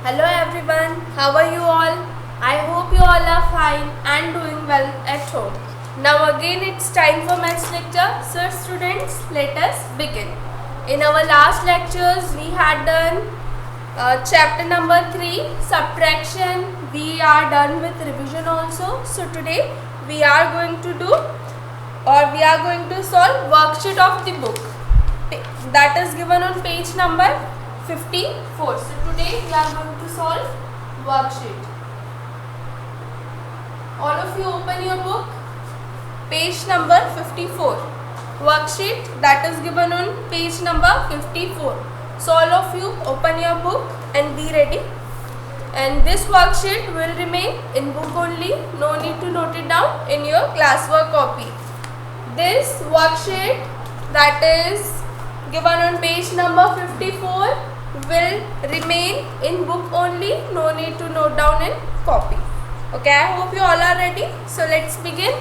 Hello everyone, how are you all? I hope you all are fine and doing well at home. Now again it's time for maths lecture. So students, let us begin. In our last lectures we had done chapter number 3, subtraction. We are done with revision also. So today we are going to solve worksheet of the book that is given on page number 54. So today we are going to solve worksheet. All of you open your book, page number 54. Worksheet that is given on page number 54. So all of you open your book and be ready. And this worksheet will remain in book only. No need to note it down in your classwork copy. This worksheet that is given on page number 54 will remain in book only. No need to note down in copy. Okay, I hope you all are ready. So let's begin.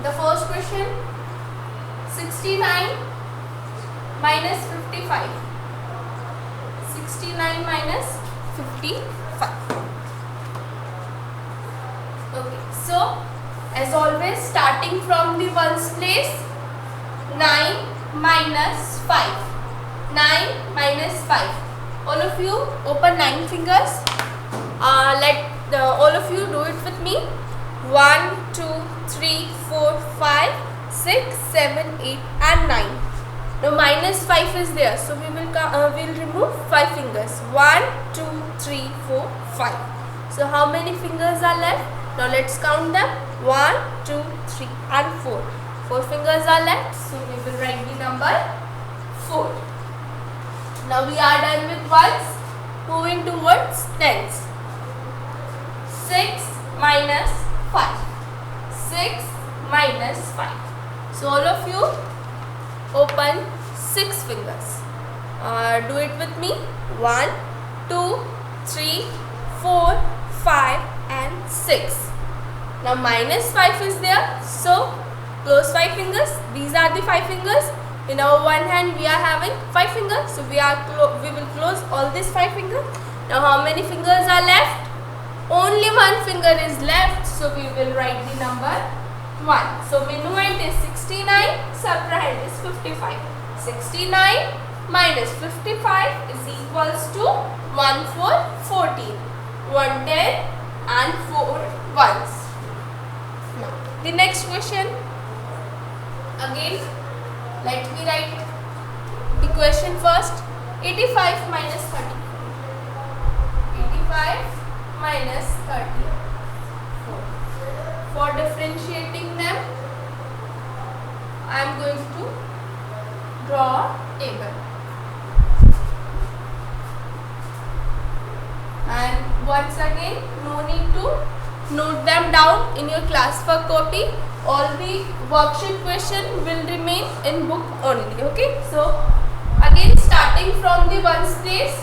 The first question, 69 minus 55. 69 minus 55. Okay, so as always, starting from the ones place, 9 minus 5. 9 minus 5. All of you open 9 fingers. All of you do it with me. 1, 2, 3, 4, 5, 6, 7, 8 and 9. Now minus 5 is there. So we will remove 5 fingers. 1, 2, 3, 4, 5. So how many fingers are left? Now let's count them. 1, 2, 3 and 4. 4 fingers are left. So we will write the number 4. Now we are done with ones. Moving towards tens. 6 minus 5. 6 minus 5. So all of you open 6 fingers. Do it with me. 1, 2, 3, 4, 5 and 6. Now minus 5 is there. So close 5 fingers. These are the 5 fingers. In our one hand we are having 5 fingers. So we will close all these 5 fingers. Now how many fingers are left? Only one finger is left. So we will write the number 1. So minuend is 69, subtrahend is 55. 69 minus 55 is equals to 1 4, 14. 1 10 and 4 ones. Now the next question. Again, let me write the question first. 85 minus 30. 85 minus 34. For differentiating them, I am going to draw a table. And once again, no need to note them down in your classwork copy. All the worksheet question will remain in book only. Okay, so again starting from the ones place,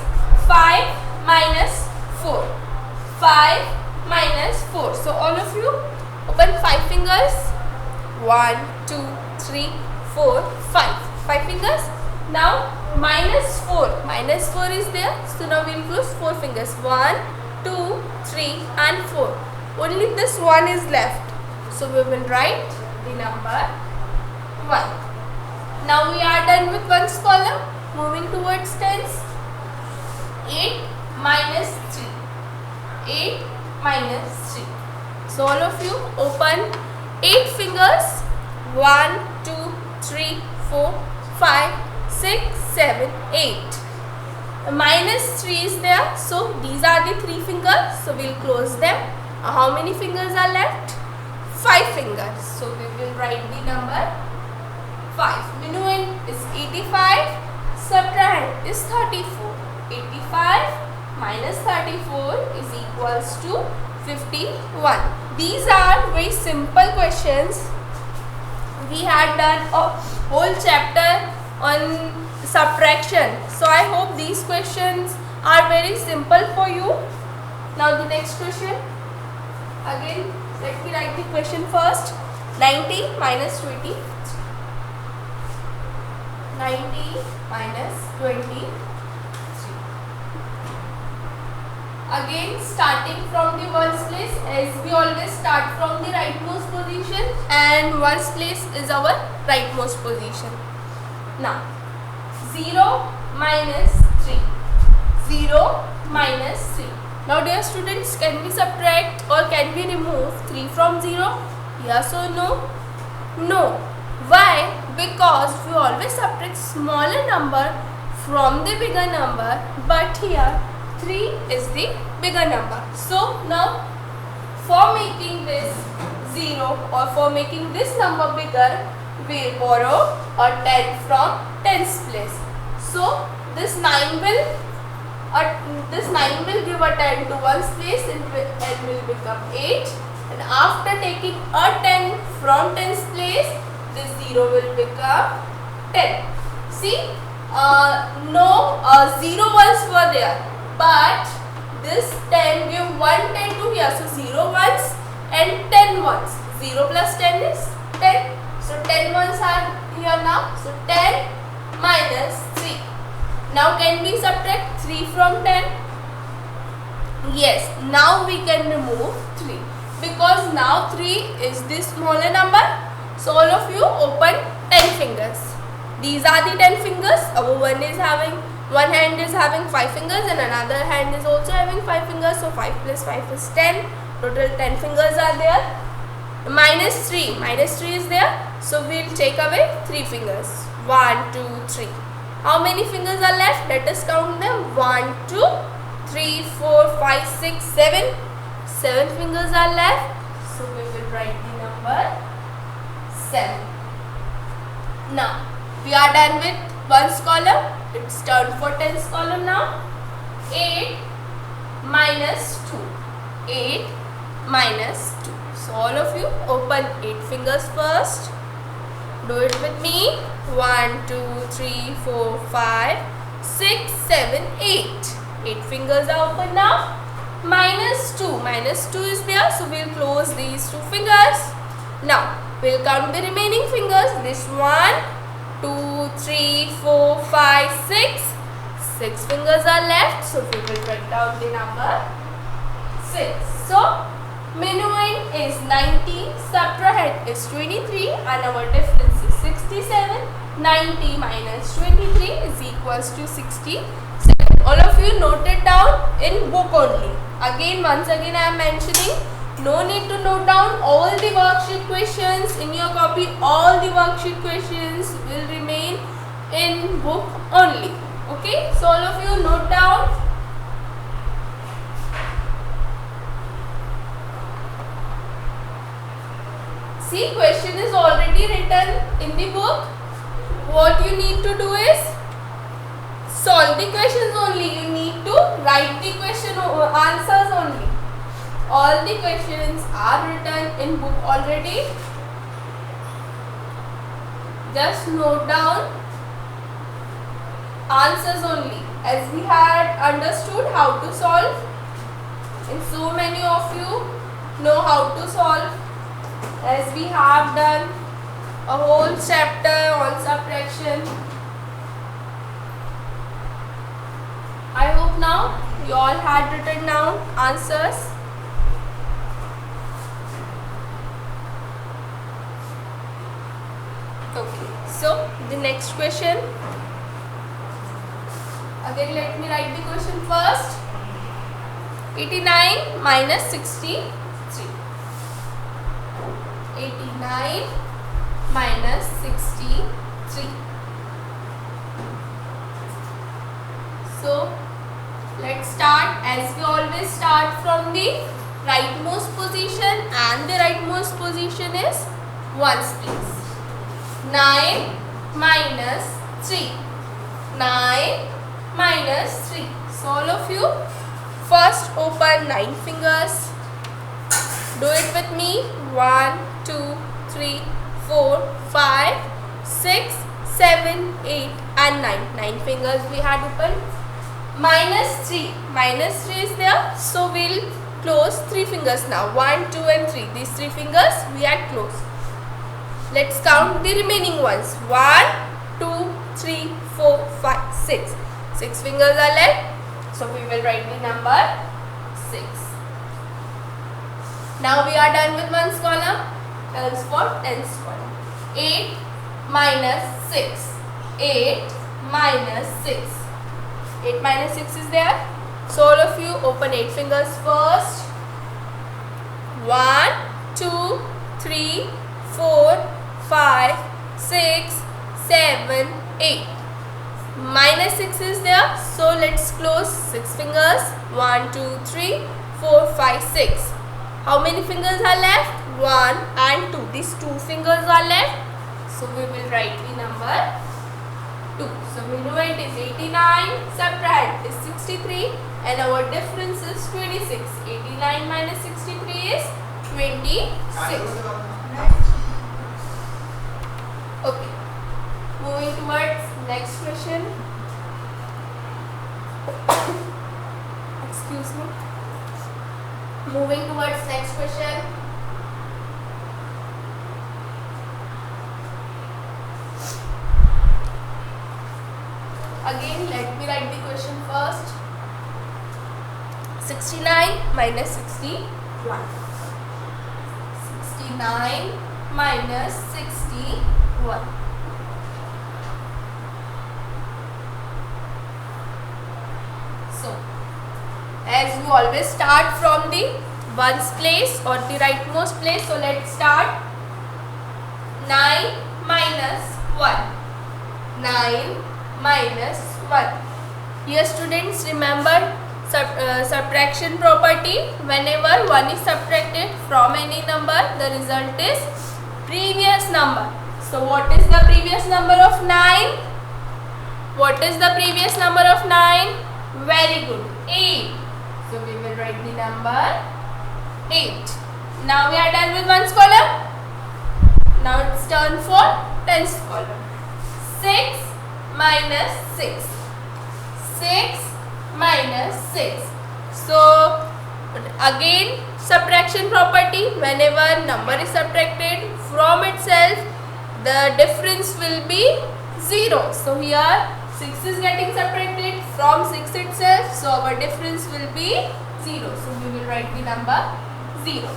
5 minus 4. 5 minus 4. So all of you open 5 fingers. 1, 2, 3, 4, 5. 5 fingers. Now minus 4. Minus 4 is there. So now we will close 4 fingers. 1, 2, 3 and 4. Only this one is left. So we will write the number 1. Now we are done with ones column. Moving towards tens. 8 minus 3. 8 minus 3. So all of you open 8 fingers. 1, 2, 3, 4, 5, 6, 7, 8. Minus 3 is there. So these are the 3 fingers. So we will close them. How many fingers are left? 5 fingers. So we will write the number 5. Minuend is 85. Subtrahend is 34. 85 minus 34 is equals to 51. These are very simple questions. We had done a whole chapter on subtraction. So I hope these questions are very simple for you. Now the next question. Again, let me write the question first. 90 minus 20. 90 minus 23. Again, starting from the ones place, as we always start from the rightmost position, and ones place is our rightmost position. Now, 0 minus 3. 0 minus 3. Now dear students, can we subtract or can we remove 3 from 0? Yes or no? No. Why? Because we always subtract smaller number from the bigger number, but here 3 is the bigger number. So now for making this 0 or for making this number bigger, we borrow a 10 from tens place. So this 9 will give a 10 to ones place and will become 8, and after taking a 10 from tens place, this 0 will become 10. See, no 0 ones were there, but this 10 give 1 10 to here, so 0 ones and 10 ones. 0 plus 10 is 10, so 10 ones are here now, so 10 minus 3. Now can we subtract 3 from 10? Yes, now we can remove 3, because now 3 is the smaller number. So all of you open 10 fingers. These are the 10 fingers. Our one hand is having 5 fingers and another hand is also having 5 fingers. So 5 plus 5 is 10. Total 10 fingers are there. Minus 3 is there. So we will take away 3 fingers. 1, 2, 3. How many fingers are left? Let us count them. 1, 2, 3, 4, 5, 6, 7. 7 fingers are left. So we will write the number 7. Now we are done with ones column. It's turn for tens column now. 8 minus 2. 8 minus 2. So all of you open 8 fingers first. Do it with me. 1, 2, 3, 4, 5, 6, 7, 8. 8 fingers are open now. Minus 2. Minus 2 is there. So we'll close these 2 fingers. Now we'll count the remaining fingers. This 1, 2, 3, 4, 5, 6. 6 fingers are left. So we will write down the number 6. So minuend is 90, subtract is 23, and our difference is 67. 90 minus 23 is equals to 67. All of you note it down in book only. Once again I am mentioning, no need to note down all the worksheet questions in your copy. All the worksheet questions will remain in book only. Okay, so all of you note down. See, question is already written in the book. What you need to do is solve the questions only. You need to write the question answers only. All the questions are written in book already. Just note down answers only, as we had understood how to solve, and so many of you know how to solve, as we have done a whole chapter on subtraction. I hope now you all had written down answers. Okay, so the next question. Again, let me write the question first. 89 minus 63. 89 minus 63. So let's start, as we always start from the rightmost position, and the rightmost position is ones place. 9 minus 3. 9 minus 3. So all of you first open 9 fingers. Do it with me. 1, 2, 3, 4, 5, 6, 7, 8 and 9. 9 fingers we had opened. Minus 3. Minus 3 is there. So we'll close 3 fingers now. 1, 2 and 3. These 3 fingers we had closed. Let's count the remaining ones. 1, 2, 3, 4, 5, 6. 6 fingers are left. So we will write the number 6. Now we are done with ones column. Else for tens column. 8 minus 6. 8 minus 6. 8 minus 6 is there. So all of you open 8 fingers first. 1, 2, 3, 4, 5, 6, 7, 8. Minus 6 is there. So let's close 6 fingers. 1, 2, 3, 4, 5, 6. How many fingers are left? 1 and 2. These 2 fingers are left. So we will write the number 2. So minuend is 89, subtract is 63 and our difference is 26. 89 minus 63 is 26. Okay. Moving towards next question. Excuse me. Moving towards next question. Again, let me write the question first. 69 minus 61. 69 minus 61. So, as we always start from the ones place or the rightmost place. So, let's start. 9 minus 1. 9 minus 1. Here students, remember subtraction property. Whenever 1 is subtracted from any number, the result is previous number. So what is the previous number of 9? What is the previous number of 9? Very good, 8. So we will write the number 8. Now we are done with ones column. Now it's turn for tens column. 6 minus 6. 6 minus 6. So again subtraction property. Whenever number is subtracted from itself, the difference will be 0. So here 6 is getting subtracted from 6 itself. So our difference will be 0. So we will write the number 0.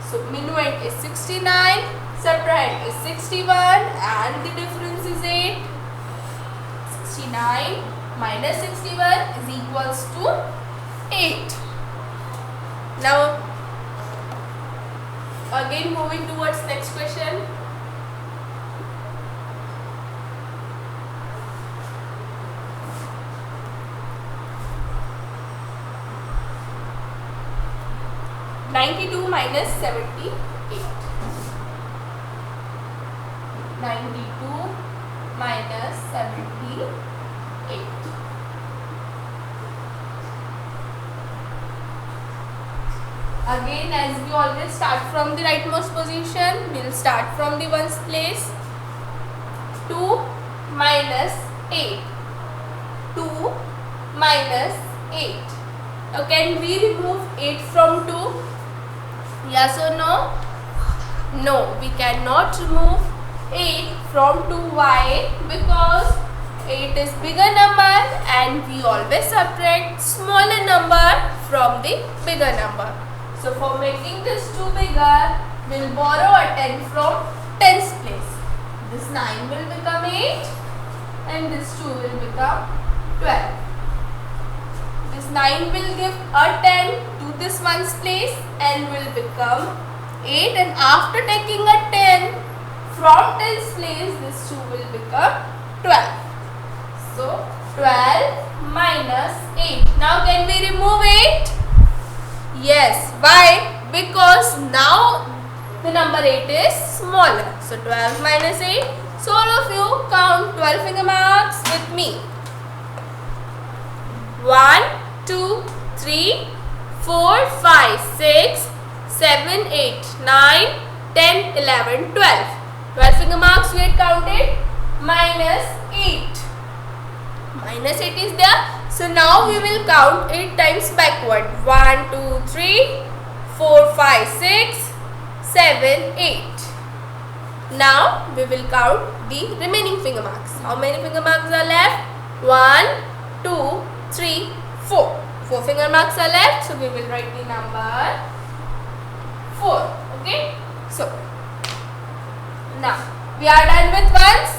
So minuend is 69. Subtract is 61 and the difference is 8. 69 minus 61 is equals to 8. Now again moving towards next question. (92 minus 78). 92 minus 78. Again, as we always start from the rightmost position, we will start from the ones place. 2 minus 8. 2 minus 8. Now can we remove 8 from 2? Yes or no? No, we cannot remove 8 from 2. Why? Because 8 is bigger number and we always subtract smaller number from the bigger number. So for making this 2 bigger, we will borrow a 10 from tens place. This 9 will become 8 and this 2 will become 12. This 9 will give a 10 to this one's place and will become 8, and after taking a 10 from tens place, this 2 will become 12. So 12 minus 8. Now can we remove 8? Yes. Why? Because now the number 8 is smaller. So 12 minus 8. So all of you count 12 finger marks with me. 1, 2, 3, 4, 5, 6, 7, 8, 9, 10, 11, 12. 12 finger marks we had counted. Minus 8. Minus 8 is there. So now we will count 8 times backward. 1, 2, 3, 4, 5, 6, 7, 8. Now we will count the remaining finger marks. How many finger marks are left? 1, 2, 3, 4. 4 finger marks are left, so we will write the number 4. Okay, so now we are done with ones.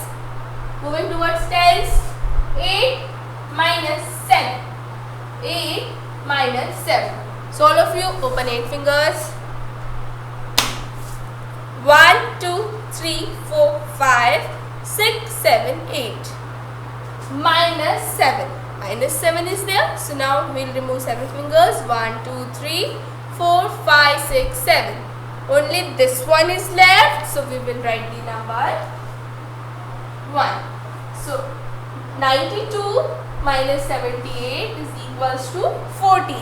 Moving towards tens. 8 minus 7. 8 minus 7. So all of you open 8 fingers. 1, 2, 3, 4, 5, 6, 7, 8. Minus 7. Minus 7 is there. So now we will remove 7 fingers. 1, 2, 3, 4, 5, 6, 7. Only this one is left. So we will write the number 1. So 92 minus 78 is equals to 14.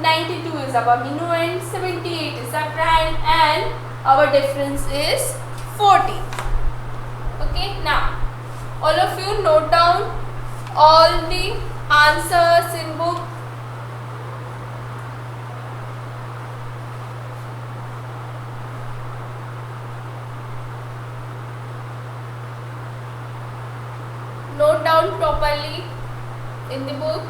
92 is our minimum and 78 is our prime, and our difference is 14. Okay, now all of you note down all the answers in book. Note down properly in the book.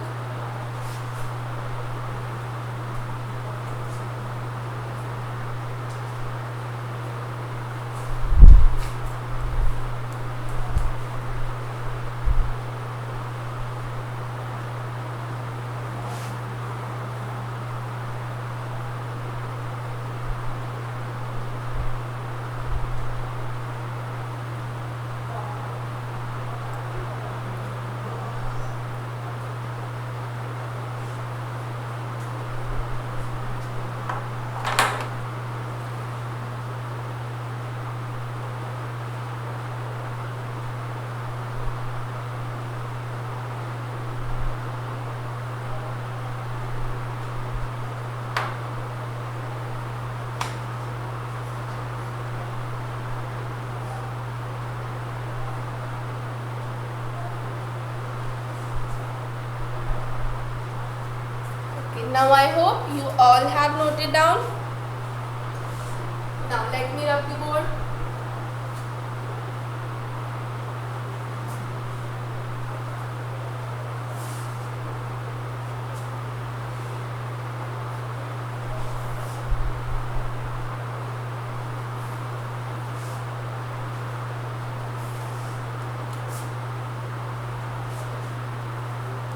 Now I hope you all have noted down. Now let me rub the board.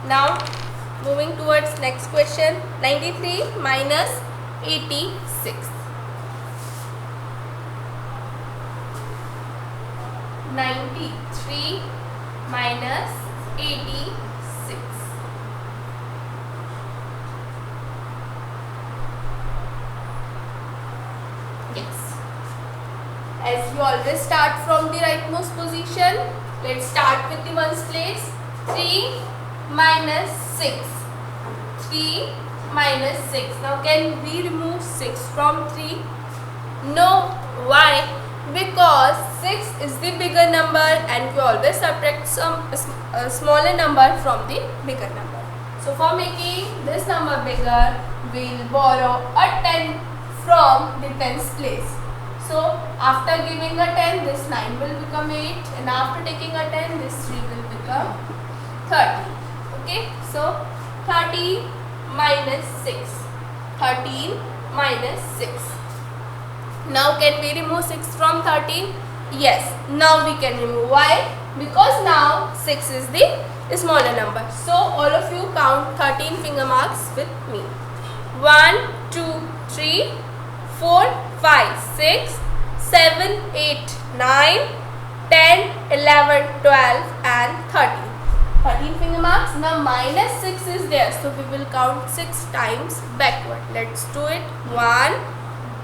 Now moving towards next question. 93 minus 86. 93 minus 86. Yes. As you always start from the rightmost position, let's start with the ones place. 3 minus 6. 3 minus 6. Now can we remove 6 from 3? No. Why? Because 6 is the bigger number and we always subtract some smaller number from the bigger number. So for making this number bigger, we will borrow a 10 from the tens place. So after giving a 10, this 9 will become 8, and after taking a 10, this 3 will become 30. Okay, so 30 minus 6. 13 minus 6. Now can we remove 6 from 13? Yes, now we can remove. Why? Because now 6 is the smaller number. So all of you count 13 finger marks with me. 1, 2, 3, 4, 5, 6, 7, 8, 9, 10, 11, 12 and 13. 13 finger marks. Now minus 6 is there, so we will count 6 times backward. Let's do it. 1,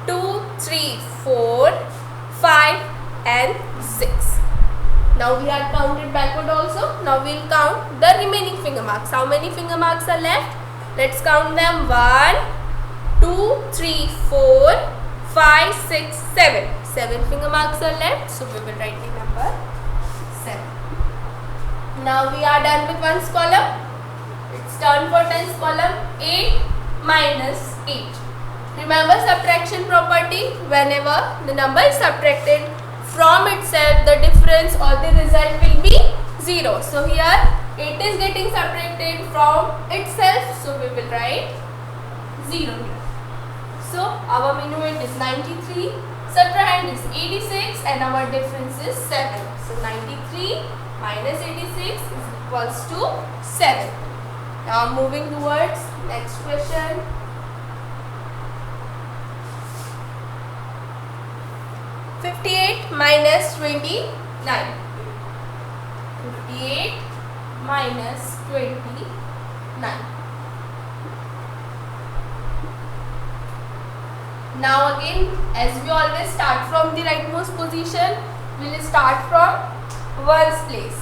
2, 3, 4, 5 and 6. Now we have counted backward also. Now we will count the remaining finger marks. How many finger marks are left? Let's count them. 1, 2, 3, 4, 5, 6, 7. 7 finger marks are left, so we will write the number 7. Now we are done with ones column. It's turn for tens column. 8 minus 8. Remember subtraction property. Whenever the number is subtracted from itself, the difference or the result will be 0. So here 8 is getting subtracted from itself, so we will write 0 here. So our minuend is 93, subtrahend is 86, and our difference is 7. So 93 minus 86 is equals to 7. Now moving towards next question. -58 minus 29. 58 minus 29. Now again, as we always start from the rightmost position, we will start from ones place.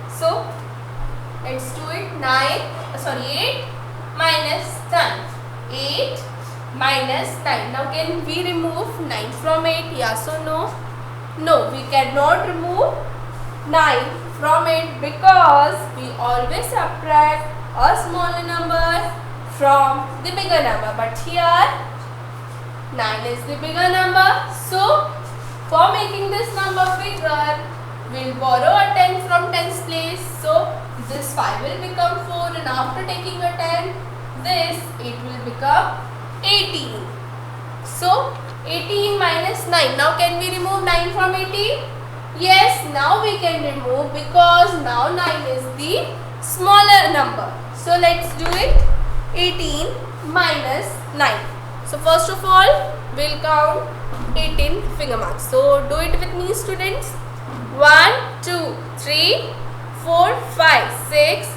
So let's do it. 8 minus 9. 8 minus 9. Now can we remove 9 from 8? Yes or no? No, we cannot remove 9 from 8 because we always subtract a smaller number from the bigger number. But here 9 is the bigger number. So for making this number bigger, we'll borrow a 10 from 10's place. So this 5 will become 4, and after taking a 10, this 8 will become 18. So 18 minus 9. Now can we remove 9 from 18? Yes, now we can remove because now 9 is the smaller number. So let's do it. 18 minus 9. So first of all, we'll count 18 finger marks. So do it with me, students. 1, 2, 3, 4, 5, 6,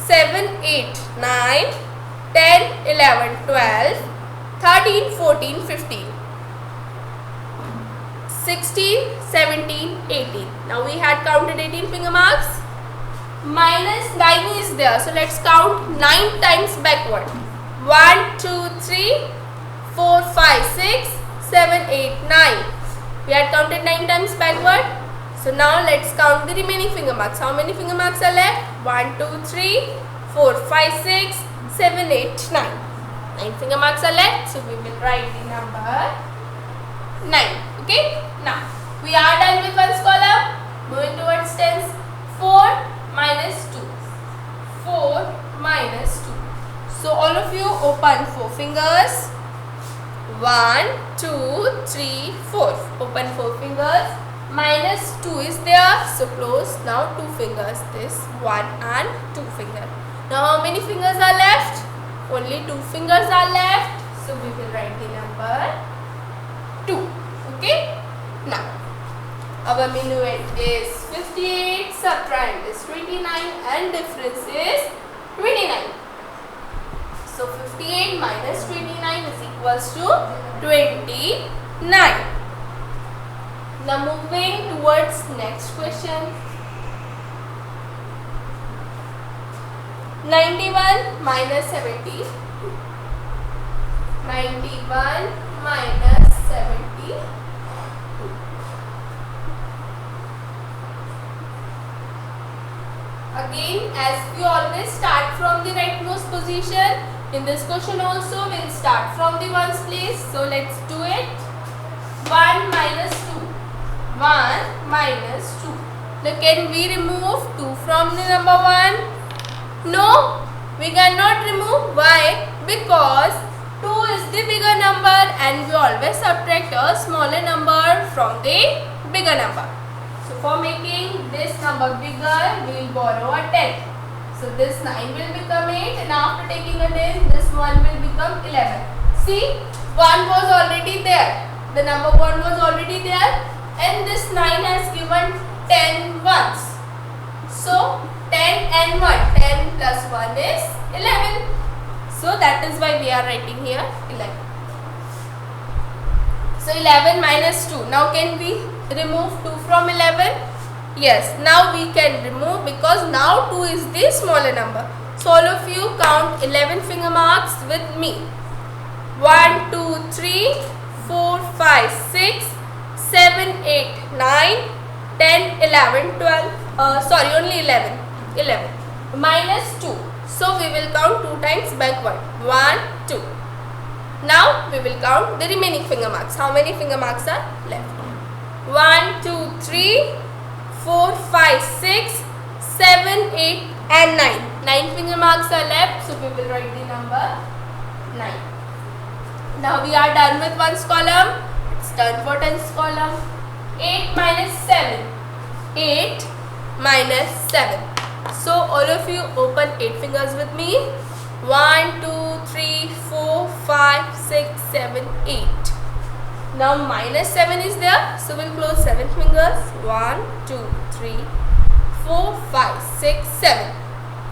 7, 8, 9, 10, 11, 12, 13, 14, 15, 16, 17, 18. Now we had counted 18 finger marks. Minus 9 is there. So let's count 9 times backward. 1, 2, 3, 4, 5, 6, 7, 8, 9. We had counted 9 times backward. So now let's count the remaining finger marks. How many finger marks are left? 1, 2, 3, 4, 5, 6, 7, 8, 9. 9 finger marks are left. So we will write the number 9. Okay. Now we are done with ones column. Moving towards tens. 4 minus 2. 4 minus 2. So all of you open 4 fingers. 1, 2, 3, 4. Open 4 fingers. Minus 2 is there. So close now 2 fingers. This 1 and 2 fingers. Now how many fingers are left? Only 2 fingers are left. So we will write the number 2. Okay. Now our minuend is 58, subtrahend is 29, and difference is 29. So 58 minus 29 is equals to 29. Now moving towards next question. 91 minus 70. 91 minus 70. Again, as we always start from the rightmost position, in this question also we'll start from the ones place. So let's do it. 1 minus 2. 1 minus 2. Now can we remove 2 from the number 1? No, we cannot remove. Why? Because 2 is the bigger number and we always subtract a smaller number from the bigger number. So for making this number bigger, we will borrow a 10. So this 9 will become 8, and after taking a 10, this 1 will become 11. See, 1 was already there. The number 1 was already there, and this 9 has given 10 ones. So 10 and 1. 10 plus 1 is 11. So that is why we are writing here 11. So 11 minus 2. Now can we remove 2 from 11? Yes, now we can remove because now 2 is the smaller number. So all of you count 11 finger marks with me. 1, 2, 3, 4, 5, 6, 7, 8, 9, 10, 11, 12. Sorry, only 11. 11. Minus 2. So we will count 2 times backward. 1, 2. Now we will count the remaining finger marks. How many finger marks are left? 1, 2, 3, 4, 5, 6, 7, 8 and 9. 9 finger marks are left, so we will write the number 9. Now we are done with ones column. It's done for tens column. 8 minus 7. 8 minus 7. So all of you open 8 fingers with me. 1, 2, 3, 4, 5, 6, 7, 8. Now minus 7 is there, so we'll close 7 fingers. 1, 2, 3, 4, 5, 6, 7.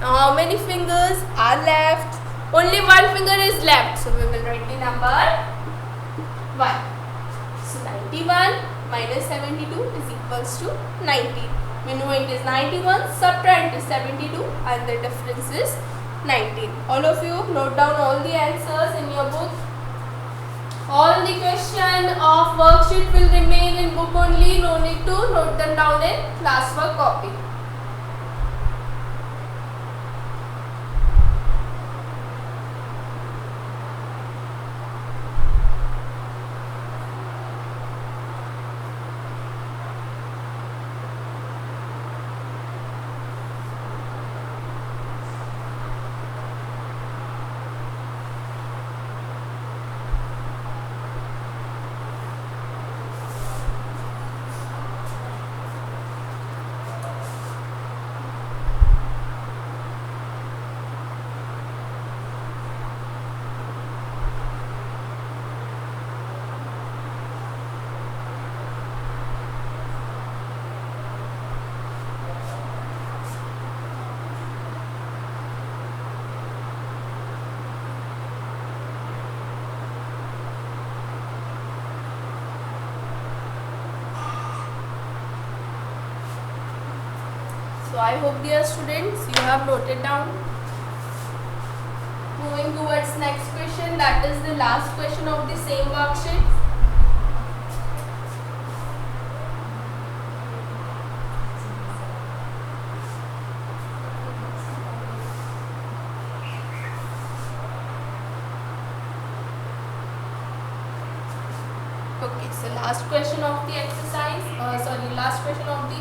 Now how many fingers are left? Only one finger is left, so we will write the number 1. So 91 minus 72 is equals to 90. We know it is 91, subtract 72 and the difference is 19. All of you note down all the answers in your book. All the question of worksheet will remain in book only. No need to note them down in classwork copy. So I hope, dear students, you have noted down. Moving towards next question, that is the last question of the same worksheet. Okay, so last question of the exercise, last question of the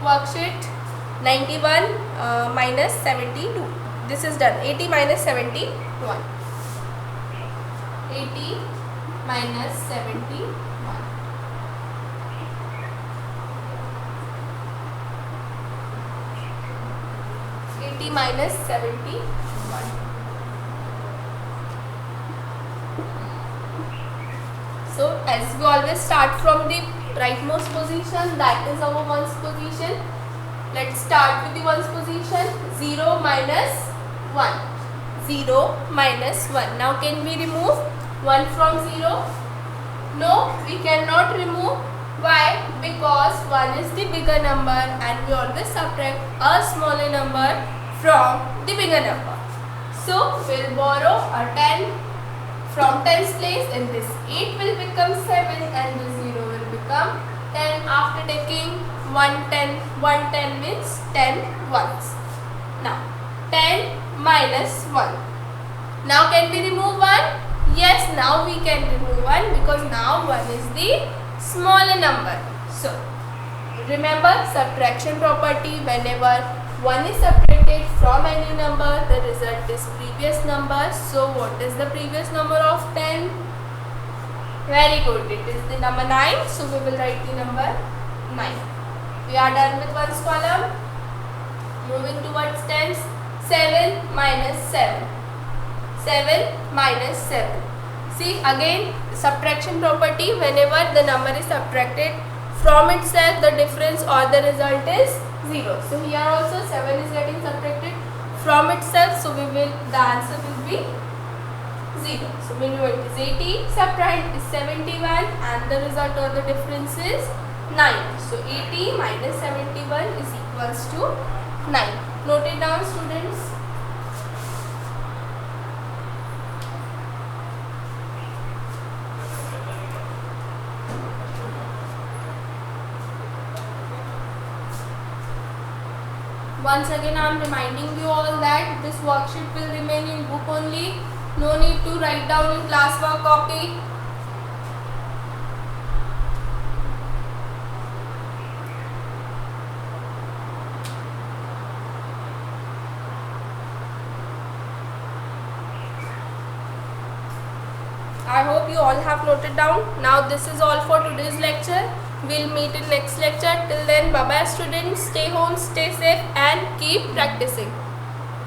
worksheet. 91 minus 72. This is done. 80 minus 71. 80 minus 71. 80 minus 71. So as we always start from the rightmost position, that is our ones position. Let's start with the ones position. 0 minus 1. 0 minus 1. Now can we remove 1 from 0? No, we cannot remove. Why? Because 1 is the bigger number and we always subtract a smaller number from the bigger number. So we'll borrow a 10 from 10's place, and this 8 will become 7 and the 0 will become 10 after taking 110 means 10 ones. Now 10 minus 1. Now can we remove 1? Yes, now we can remove 1 because now 1 is the smaller number. So remember subtraction property. Whenever 1 is subtracted from any number, the result is previous number. So what is the previous number of 10? Very good, it is the number 9. So we will write the number 9. We are done with ones column. Moving towards tens. 7 minus 7. 7 minus 7. See again subtraction property. Whenever the number is subtracted from itself, the difference or the result is 0. So here also 7 is getting subtracted from itself. So the answer will be 0. So when you it is 80, subtract is 71 and the result or the difference is 9. So 80 minus 71 is equals to 9. Note it down, students. Once again I am reminding you all that this worksheet will remain in book only. No need to write down in classwork copy. I hope you all have noted down. Now this is all for today's lecture. We'll meet in next lecture. Till then, bye bye students. Stay home, stay safe and keep practicing.